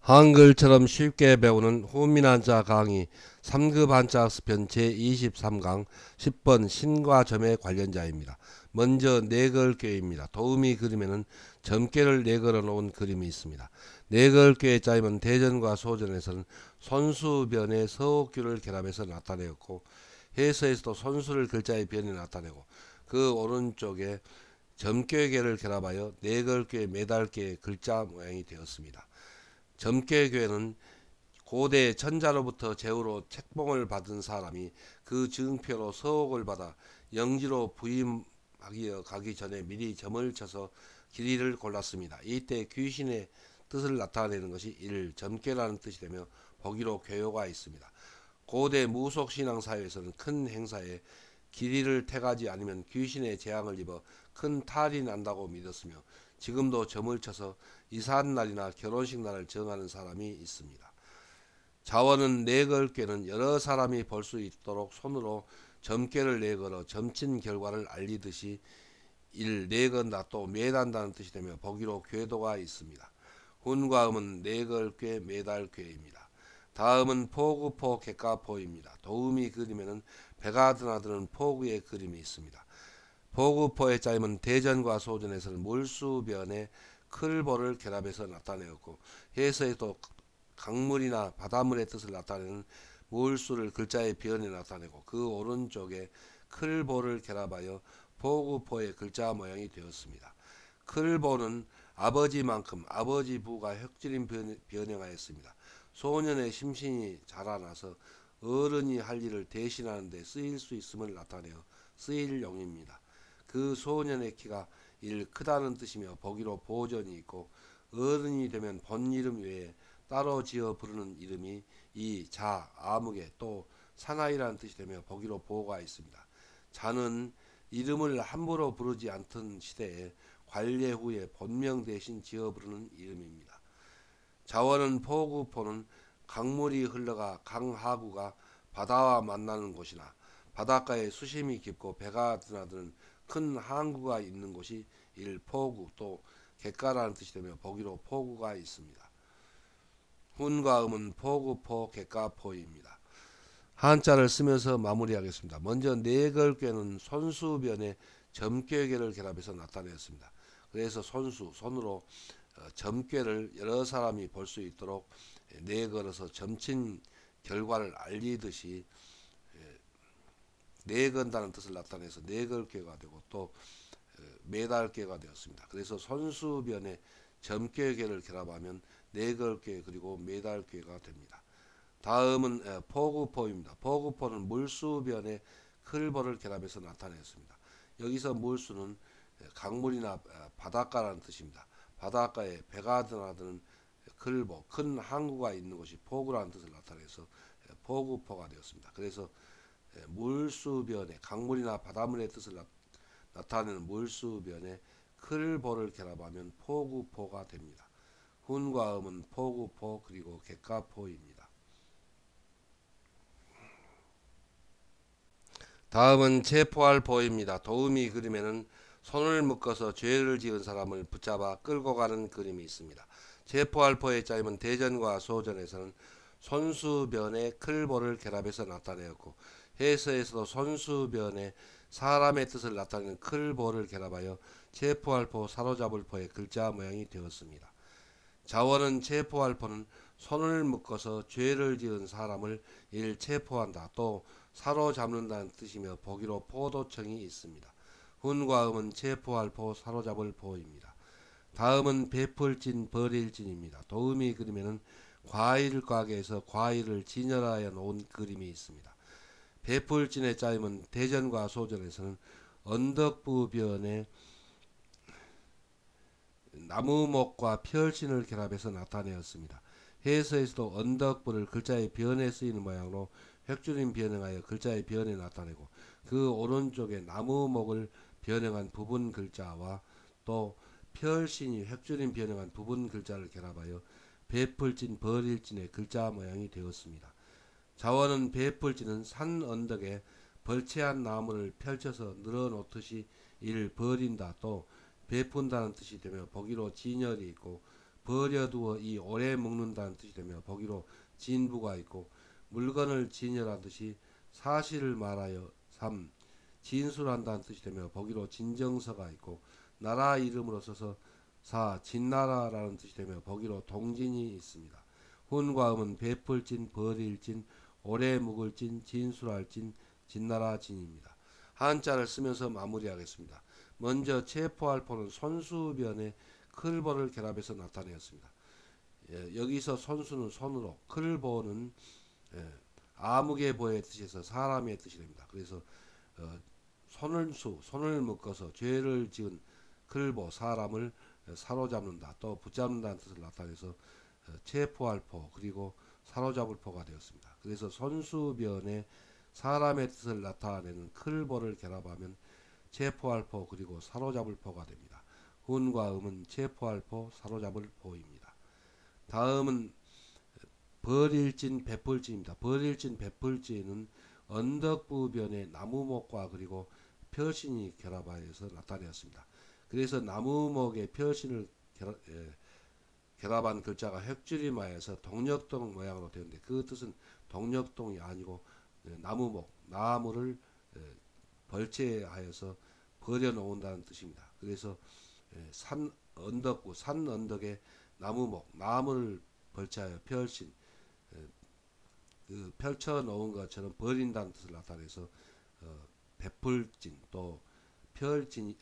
한글처럼 쉽게 배우는 후민한자 강의 3급 한자 학습편 제23강 10번 신과 점의 관련자입니다. 먼저 네걸교입니다. 도우미 그림에는 점괘를 내걸어 놓은 그림이 있습니다. 네걸교의 짜임은 대전과 소전에서는 손수변의 서옥규를 결합해서 나타내었고, 해서에서도 손수를 글자의 변에 나타내고, 그 오른쪽에 점괘계를 결합하여 네걸교의 매달계의 글자 모양이 되었습니다. 점괘교회는 고대 천자로부터 제후로 책봉을 받은 사람이 그 증표로 서옥을 받아 영지로 부임하기 가기 전에 미리 점을 쳐서 길이를 골랐습니다. 이때 귀신의 뜻을 나타내는 것이 점괘라는 뜻이 되며 보기로 교요가 있습니다. 고대 무속신앙 사회에서는 큰 행사에 길이를 택하지 않으면 귀신의 재앙을 입어 큰 탈이 난다고 믿었으며, 지금도 점을 쳐서 이삿날이나 결혼식 날을 정하는 사람이 있습니다. 자원은 네걸께는 여러 사람이 볼 수 있도록 손으로 점괘를 내걸어 점친 결과를 알리듯이 내건다 또 매단다는 뜻이 되며 보기로 궤도가 있습니다. 훈과 음은 네걸꾀 매달꾀입니다. 다음은 포구포 객가포입니다. 도우미 그림에는 배가 드나드는 포구의 그림이 있습니다. 포구포의 짜임은 대전과 소전에서는 물수변에 클보를 결합해서 나타내었고, 해서에도 강물이나 바닷물의 뜻을 나타내는 물수를 글자의 변에 나타내고, 그 오른쪽에 클보를 결합하여 포구포의 글자 모양이 되었습니다. 클보는 아버지만큼 아버지 부가 혁질인 변형하였습니다. 소년의 심신이 자라나서 어른이 할 일을 대신하는 데 쓰일 수 있음을 나타내어 쓰일 용입니다. 그 소년의 키가 크다는 뜻이며 보기로 보전이 있고, 어른이 되면 본 이름 외에 따로 지어 부르는 이름이 아무개 또 사나이라는 뜻이 되며 보기로 보가 있습니다. 자는 이름을 함부로 부르지 않던 시대에 관례 후에 본명 대신 지어 부르는 이름입니다. 자원은 포구포는 강물이 흘러가 강하구가 바다와 만나는 곳이나 바닷가에 수심이 깊고 배가 드나드는 큰 항구가 있는 곳이 포구 또 객가라는 뜻이 되며 보기로 포구가 있습니다. 훈과 음은 포구포 객가포입니다. 한자를 쓰면서 마무리하겠습니다. 먼저 네걸꾀는 손수변에 점괘계를 결합해서 나타내었습니다. 그래서 손으로 점괘를 여러 사람이 볼 수 있도록 내걸어서 점친 결과를 알리듯이 내건다는 뜻을 나타내서 네걸꾀가 되고 또 매달꾀가 되었습니다. 그래서 손수변에 점괘계를 결합하면 네걸꾀 그리고 매달꾀가 됩니다. 다음은 포구포입니다. 포구포는 물수변에 클보를 결합해서 나타냈습니다. 여기서 물수는 강물이나 바닷가라는 뜻입니다. 바닷가에 배가 드나드는 클보, 큰 항구가 있는 곳이 포구라는 뜻을 나타내서 포구포가 되었습니다. 그래서 물수변에 강물이나 바닷물의 뜻을 나타내는 물수변에 클보를 결합하면 포구포가 됩니다. 훈과 음은 포구포 그리고 객가포입니다. 다음은 체포할 보입니다. 도우미 그림에는 손을 묶어서 죄를 지은 사람을 붙잡아 끌고 가는 그림이 있습니다. 체포할 포의 짜임은 대전과 소전에서는 손수변에 클보를 결합해서 나타내었고, 해서에서도 손수변에 사람의 뜻을 나타내는 클보를 결합하여 체포할 포 사로잡을 포의 글자 모양이 되었습니다. 자원은 체포할 포는 손을 묶어서 죄를 지은 사람을 체포한다 또 사로잡는다는 뜻이며 보기로 포도청이 있습니다. 훈과 음은 체포할 포 사로잡을 포입니다. 다음은 베풀진 버릴진입니다. 도우미 그림에는 과일 가게에서 과일을 진열하여 놓은 그림이 있습니다. 베풀진의 짜임은 대전과 소전에서는 언덕부변에 나무목과 펼신을 결합해서 나타내었습니다. 해서에서도 언덕부를 글자의 변에 쓰이는 모양으로 획줄임 변형하여 글자의 변에 나타내고, 그 오른쪽에 나무목을 변형한 부분 글자와 또 펼신이 획줄임 변형한 부분 글자를 결합하여 베풀진 버릴진의 글자 모양이 되었습니다. 자원은 베풀진은 산 언덕에 벌채한 나무를 펼쳐서 늘어놓듯이 이를 버린다 또 베푼다는 뜻이 되며 보기로 진열이 있고, 버려두어 이 오래 먹는다는 뜻이 되며 보기로 진부가 있고 물건을 진열한 듯이 사실을 말하여 3. 진술한다는 뜻이 되며 보기로 진정서가 있고 나라 이름으로 써서 4. 진나라라는 뜻이 되며 보기로 동진이 있습니다. 훈과 음은 베풀진, 버릴진, 오래 묵을진, 진술할진, 진나라진입니다. 한자를 쓰면서 마무리하겠습니다. 먼저 체포할포는 손수변에 클보를 결합해서 나타내었습니다. 여기서 손수는 손으로, 클보는 아무개 보의 뜻에서 사람의 뜻이 됩니다. 그래서 손을 묶어서 죄를 지은 클보, 사람을 사로잡는다, 또 붙잡는다는 뜻을 나타내서 체포할 포, 그리고 사로잡을 포가 되었습니다. 그래서 손수변에 사람의 뜻을 나타내는 클보를 결합하면 체포할 포, 그리고 사로잡을 포가 됩니다. 훈과 음은 체포할 포, 사로잡을 포입니다. 다음은 벌일진, 베풀진입니다. 벌일진, 베풀진은 언덕부변의 나무목과 그리고 표신이 결합하여서 나타내었습니다. 그래서 나무목의 표신을 결합한 글자가 획줄임하여서 동력동 모양으로 되었는데 그 뜻은 동력동이 아니고 나무목, 나무를 벌채하여서 버려놓는다는 뜻입니다. 그래서 산 언덕구, 산 언덕에 나무목, 나무를 벌채하여 펼친 그 펼쳐 놓은 것처럼 버린다는 뜻을 나타내서 베풀진 또 펼진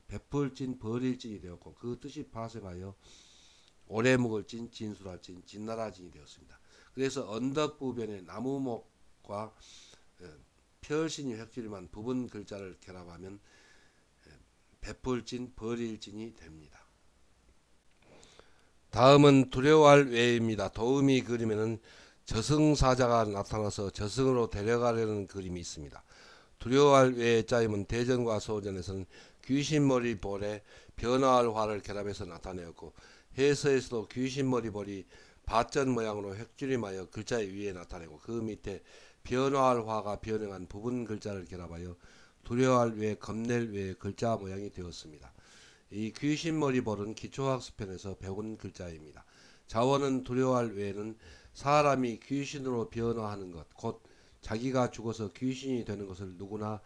베풀진 버릴진이 되었고 그 뜻이 파생하여 오래 묵을 진, 진술할 진, 진나라진이 되었습니다. 그래서 언덕부변의 나무목과 펼신이 획줄임한 부분 글자를 결합하면 베풀진, 버릴진이 됩니다. 다음은 두려워할 외입니다. 도우미 그림에는 저승사자가 나타나서 저승으로 데려가려는 그림이 있습니다. 두려워할 외의 짜임은 대전과 소전에서는 귀신머리 볼에 변화할 화를 결합해서 나타내었고 해서에서도 귀신머리 볼이 밭전 모양으로 획줄임하여 글자 위에 나타내고 그 밑에 변화할 화가 변형한 부분 글자를 결합하여 두려워할 외, 겁낼 외의 글자 모양이 되었습니다. 이 귀신머리 볼은 기초학습편에서 배운 글자입니다. 자원은 두려워할 외에는 사람이 귀신으로 변화하는 것, 곧 자기가 죽어서 귀신이 되는 것을 누구나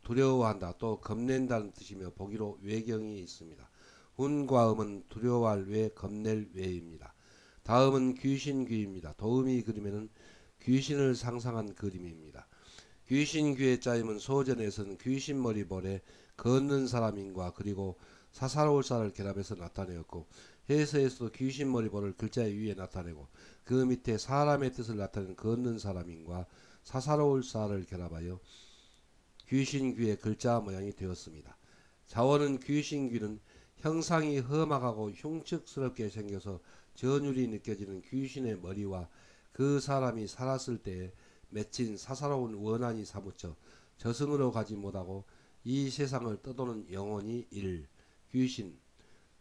두려워한다, 또 겁낸다는 뜻이며 보기로 외경이 있습니다. 훈과 음은 두려워할 외, 겁낼 외입니다. 다음은 귀신귀입니다. 도우미 그림에는 귀신을 상상한 그림입니다. 귀신귀의 짜임은 소전에서는 귀신머리 볼에 걷는 사람인과 그리고 사사로울사를 결합해서 나타내었고 해서에서도 귀신머리 볼을 글자 위에 나타내고 그 밑에 사람의 뜻을 나타내는 걷는 사람인과 사사로울사를 결합하여 귀신귀의 글자 모양이 되었습니다. 자원은 귀신귀는 형상이 험악하고 흉측스럽게 생겨서 전율이 느껴지는 귀신의 머리와 그 사람이 살았을 때에 맺힌 사사로운 원한이 사무쳐 저승으로 가지 못하고 이 세상을 떠도는 영혼이 귀신,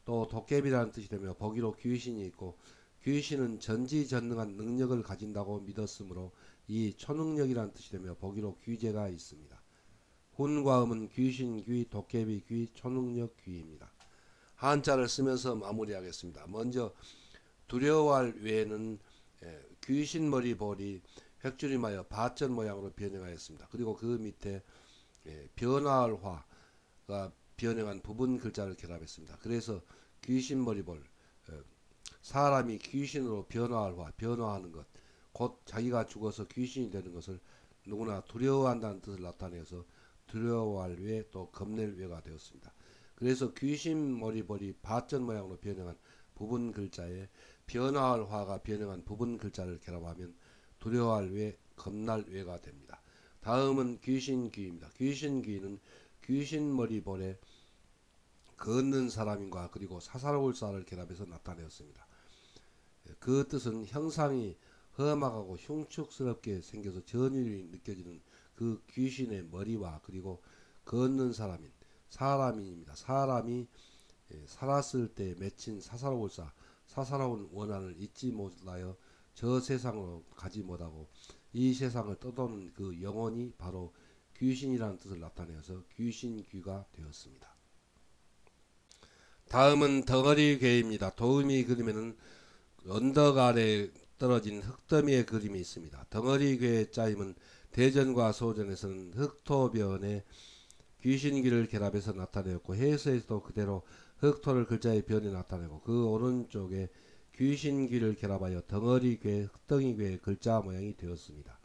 또 도깨비라는 뜻이 되며 보기로 귀신이 있고 귀신은 전지전능한 능력을 가진다고 믿었으므로 이 초능력이라는 뜻이 되며 보기로 귀재가 있습니다. 훈과 음은 귀신귀, 도깨비귀, 초능력귀입니다. 한자를 쓰면서 마무리하겠습니다. 먼저 두려워할 외에는 귀신머리 볼이 획줄임하여 밭전 모양으로 변형하였습니다. 그리고 그 밑에 변화할 화가 변형한 부분 글자를 결합했습니다. 그래서 귀신머리 볼, 사람이 귀신으로 변화할 화, 변화하는 것, 곧 자기가 죽어서 귀신이 되는 것을 누구나 두려워한다는 뜻을 나타내서 두려워할 외 또 겁낼 외가 되었습니다. 그래서 귀신머리 볼이 밭전 모양으로 변형한 부분 글자에 변화할 화가 변형한 부분 글자를 결합하면 두려워할 외, 겁날 외가 됩니다. 다음은 귀신귀입니다. 귀신귀는 귀신머리 볼에 걷는 사람인과 그리고 사사로울사를 결합해서 나타내었습니다. 그 뜻은 형상이 험악하고 흉측스럽게 생겨서 전율이 느껴지는 그 귀신의 머리와 그리고 걷는 사람입니다. 사람이 살았을 때 맺힌 사사로울사, 사사로운 원한을 잊지 못하여 저 세상으로 가지 못하고 이 세상을 떠도는 그 영혼이 바로 귀신이라는 뜻을 나타내어서 귀신귀가 되었습니다. 다음은 덩어리괴입니다. 도우미 그림에는 언덕 아래 떨어진 흙더미의 그림이 있습니다. 덩어리괴의 짜임은 대전과 소전에서는 흙토변에 귀신기를 결합해서 나타내었고 해서에서도 그대로 흙토를 글자의 변이 나타내고 그 오른쪽에 귀신귀를 결합하여 덩어리괴, 흙덩이괴의 글자 모양이 되었습니다.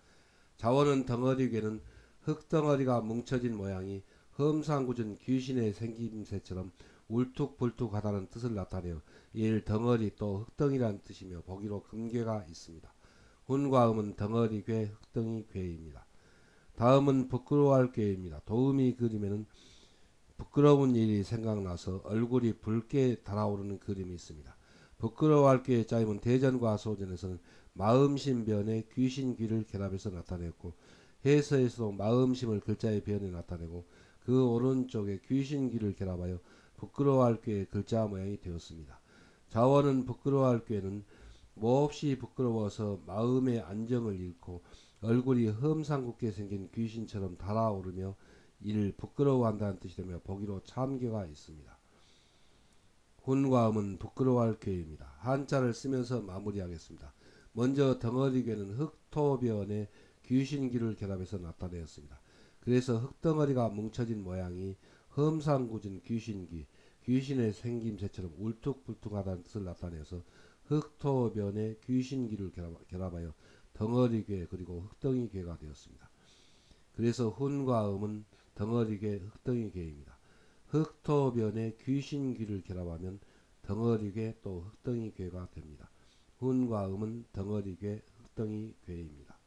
자원은 덩어리괴는 흙덩어리가 뭉쳐진 모양이 험상궂은 귀신의 생김새처럼 울툭불툭하다는 뜻을 나타내어 이를 덩어리 또 흙덩이라는 뜻이며 보기로 금괴가 있습니다. 훈과 음은 덩어리괴, 흙덩이괴입니다. 다음은 부끄러워할 꾀입니다. 도우미 그림에는 부끄러운 일이 생각나서 얼굴이 붉게 달아오르는 그림이 있습니다. 부끄러워할 꾀의 짜임은 대전과 소전에서는 마음심변에 귀신귀를 결합해서 나타냈고 해서에서도 마음심을 글자의 변에 나타내고 그 오른쪽에 귀신귀를 결합하여 부끄러워할 꾀의 글자 모양이 되었습니다. 자원은 부끄러워할 꾀는 몹시 부끄러워서 마음의 안정을 잃고 얼굴이 험상궂게 생긴 귀신처럼 달아오르며 이를 부끄러워한다는 뜻이 되며 보기로 참교가 있습니다. 훈과 음은 부끄러워할 꾀입니다. 한자를 쓰면서 마무리하겠습니다. 먼저 덩어리괴는 흙토변에 귀신귀를 결합해서 나타내었습니다. 그래서 흙덩어리가 뭉쳐진 모양이 험상궂은 귀신귀, 귀신의 생김새처럼 울퉁불퉁하다는 뜻을 나타내서 흙토변에 귀신귀를 결합하여 덩어리괴 그리고 흙덩이괴가 되었습니다. 그래서 훈과 음은 덩어리괴, 흙덩이괴입니다. 흙토변에 귀신귀를 결합하면 덩어리괴 또 흙덩이괴가 됩니다. 훈과 음은 덩어리괴, 흙덩이괴입니다.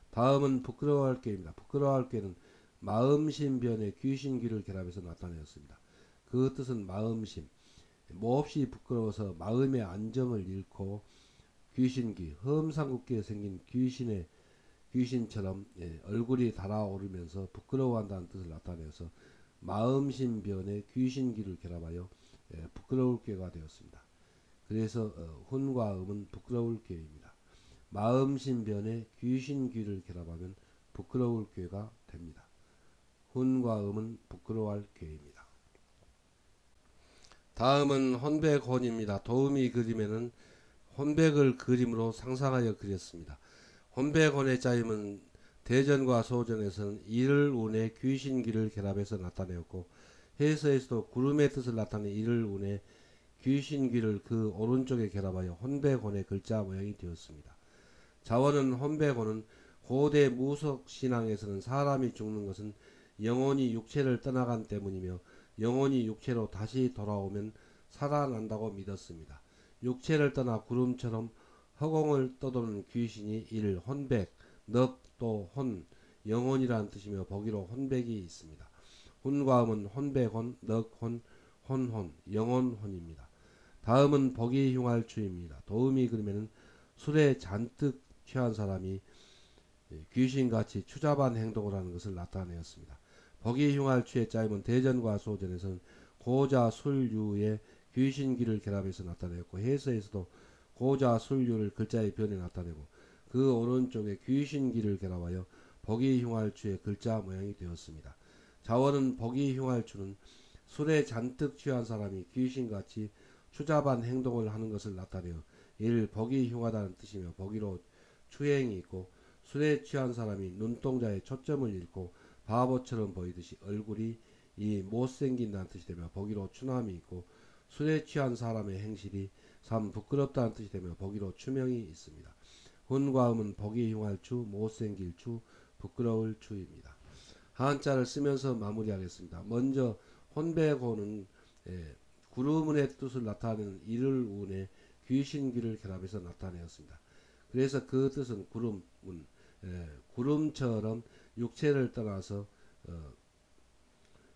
다음은 부끄러워할 꾀입니다. 부끄러워할 꾀는 마음심변에 귀신귀를 결합해서 나타내었습니다. 그 뜻은 마음심, 몹시 부끄러워서 마음의 안정을 잃고 귀신귀, 험상궂게 생긴 귀신처럼 얼굴이 달아오르면서 부끄러워한다는 뜻을 나타내서 마음심변에 귀신귀를 결합하여 부끄러울 꾀가 되었습니다. 그래서 훈과 음은 부끄러울 꾀입니다. 마음심변에 귀신귀를 결합하면 부끄러울 꾀가 됩니다. 훈과 음은 부끄러워할 꾀입니다. 다음은 혼백혼입니다. 도우미 그림에는 혼백을 그림으로 상상하여 그렸습니다. 혼백혼의 짜임은 대전과 소전에서는 이를 운에 귀신귀를 결합해서 나타내었고 해서에서도 구름의 뜻을 나타내 이를 운에 귀신귀를 그 오른쪽에 결합하여 혼백혼의 글자 모양이 되었습니다. 자원은 혼백혼은 고대 무속 신앙에서는 사람이 죽는 것은 영혼이 육체를 떠나간 때문이며 영혼이 육체로 다시 돌아오면 살아난다고 믿었습니다. 육체를 떠나 구름처럼 허공을 떠도는 귀신이 이를 혼백, 넉 또 혼, 영혼이라는 뜻이며 보기로 혼백이 있습니다. 혼과 음은 혼백혼, 넉혼, 혼혼, 영혼혼입니다. 다음은 보기 흉할추입니다. 도우미 그림에는 술에 잔뜩 취한 사람이 귀신같이 추잡한 행동을 하는 것을 나타내었습니다. 보기 흉할추의 짜임은 대전과 소전에서는 고자 술유에 귀신기를 결합해서 나타내었고 해서에서도 고자 술유를 글자의 변에 나타내고 그 오른쪽에 귀신기를 결합하여 보기 흉할추의 글자 모양이 되었습니다. 자원은 보기 흉할추는 술에 잔뜩 취한 사람이 귀신같이 추잡한 행동을 하는 것을 나타내어 이를 보기 흉하다는 뜻이며 보기로 추행이 있고 술에 취한 사람이 눈동자에 초점을 잃고 바보처럼 보이듯이 얼굴이 이 못생긴다는 뜻이 되며 보기로 추남이 있고 술에 취한 사람의 행실이 참 부끄럽다는 뜻이 되며 보기로 추명이 있습니다. 훈과 음은 보기 흉할 추, 못생길 추, 부끄러울 추입니다. 한자를 쓰면서 마무리하겠습니다. 먼저 혼백호는 구름운의 뜻을 나타내는 이를 운에 귀신귀를 결합해서 나타내었습니다. 그래서 그 뜻은 구름운, 구름처럼 육체를 떠나서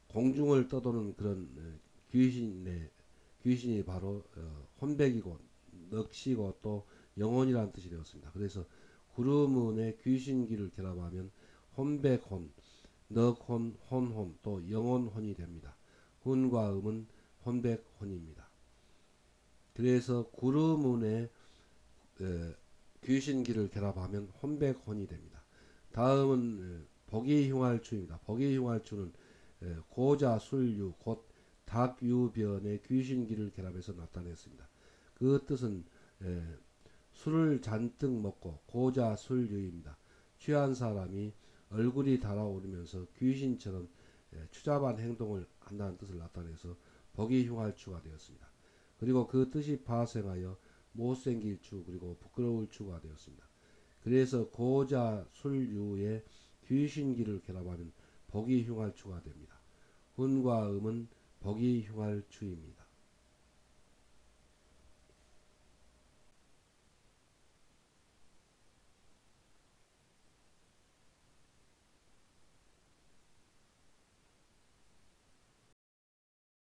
공중을 떠도는 그런 귀신이 바로 혼백이고 넋이고 또 영혼이라는 뜻이 되었습니다. 그래서 구름운에 귀신귀를 결합하면 혼백혼, 넋혼, 혼혼 또 영혼혼이 됩니다. 훈과 음은 혼백혼입니다. 그래서 구름운에 귀신귀를 결합하면 혼백혼이 됩니다. 다음은 보기 흉할추입니다. 보기 흉할추는 고자 술유 곧 닭유변에 귀신기를 결합해서 나타냈습니다. 그 뜻은 술을 잔뜩 먹고 고자술유입니다. 취한 사람이 얼굴이 달아오르면서 귀신처럼 추잡한 행동을 한다는 뜻을 나타내서 복이 흉할 추가 되었습니다. 그리고 그 뜻이 파생하여 못생길 추 그리고 부끄러울 추가 되었습니다. 그래서 고자술유에 귀신기를 결합하면 복이 흉할 추가 됩니다. 훈과 음은 복이 흉할 추입니다.